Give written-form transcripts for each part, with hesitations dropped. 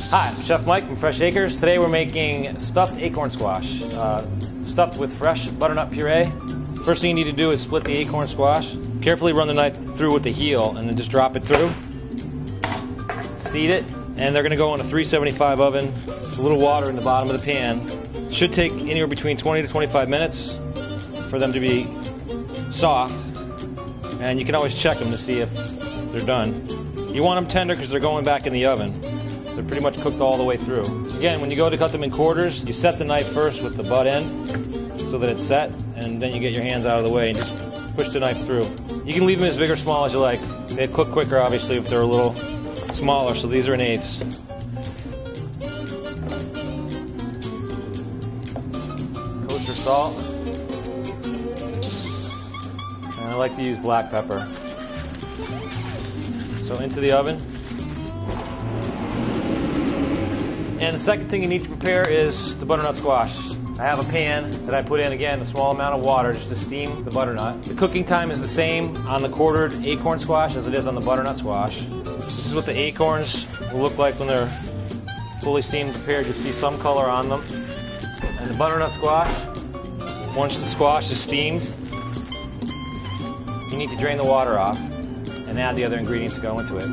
Hi, I'm Chef Mike from Fresh Acres. Today we're making stuffed acorn squash, stuffed with fresh butternut puree. First thing you need to do is split the acorn squash. Carefully run the knife through with the heel and then just drop it through. Seed it, and they're going to go in a 375 oven. A little water in the bottom of the pan. Should take anywhere between 20 to 25 minutes for them to be soft. And you can always check them to see if they're done. You want them tender because they're going back in the oven. They're pretty much cooked all the way through. Again, when you go to cut them in quarters, you set the knife first with the butt end so that it's set, and then you get your hands out of the way and just push the knife through. You can leave them as big or small as you like. They cook quicker, obviously, if they're a little smaller, so these are an eighths. Kosher salt. And I like to use black pepper. So into the oven. And the second thing you need to prepare is the butternut squash. I have a pan that I put in, again, a small amount of water just to steam the butternut. The cooking time is the same on the quartered acorn squash as it is on the butternut squash. This is what the acorns will look like when they're fully steamed and prepared. You'll see some color on them. And the butternut squash, once the squash is steamed, you need to drain the water off and add the other ingredients that go into it.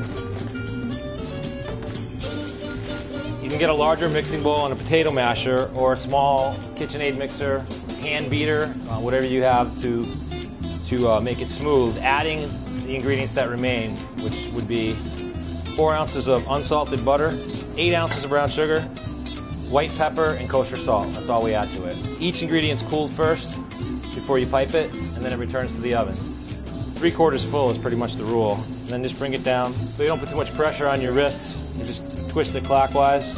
You can get a larger mixing bowl and a potato masher or a small KitchenAid mixer, hand beater, whatever you have to make it smooth. Adding the ingredients that remain, which would be 4 ounces of unsalted butter, 8 ounces of brown sugar, white pepper, and kosher salt. That's all we add to it. Each ingredient's cooled first before you pipe it, and then it returns to the oven. 3/4 full is pretty much the rule. And then just bring it down so you don't put too much pressure on your wrists. You just twist it clockwise.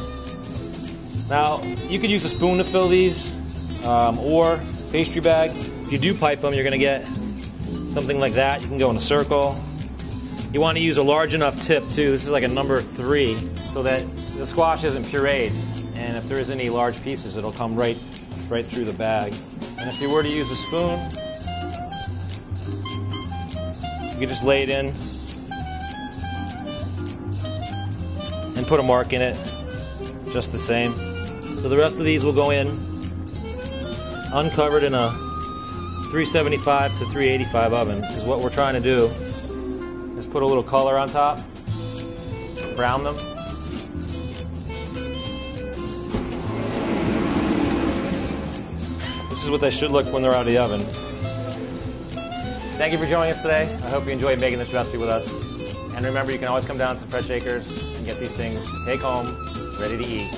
Now, you could use a spoon to fill these, or pastry bag. If you do pipe them, you're going to get something like that. You can go in a circle. You want to use a large enough tip, too. This is like a number 3, so that the squash isn't pureed. And if there is any large pieces, it'll come right through the bag. And if you were to use a spoon, you can just lay it in and put a mark in it, just the same. So the rest of these will go in uncovered in a 375 to 385 oven, because what we're trying to do is put a little color on top, brown them. This is what they should look when they're out of the oven. Thank you for joining us today. I hope you enjoyed making this recipe with us. And remember, you can always come down to Fresh Acres and get these things to take home, ready to eat.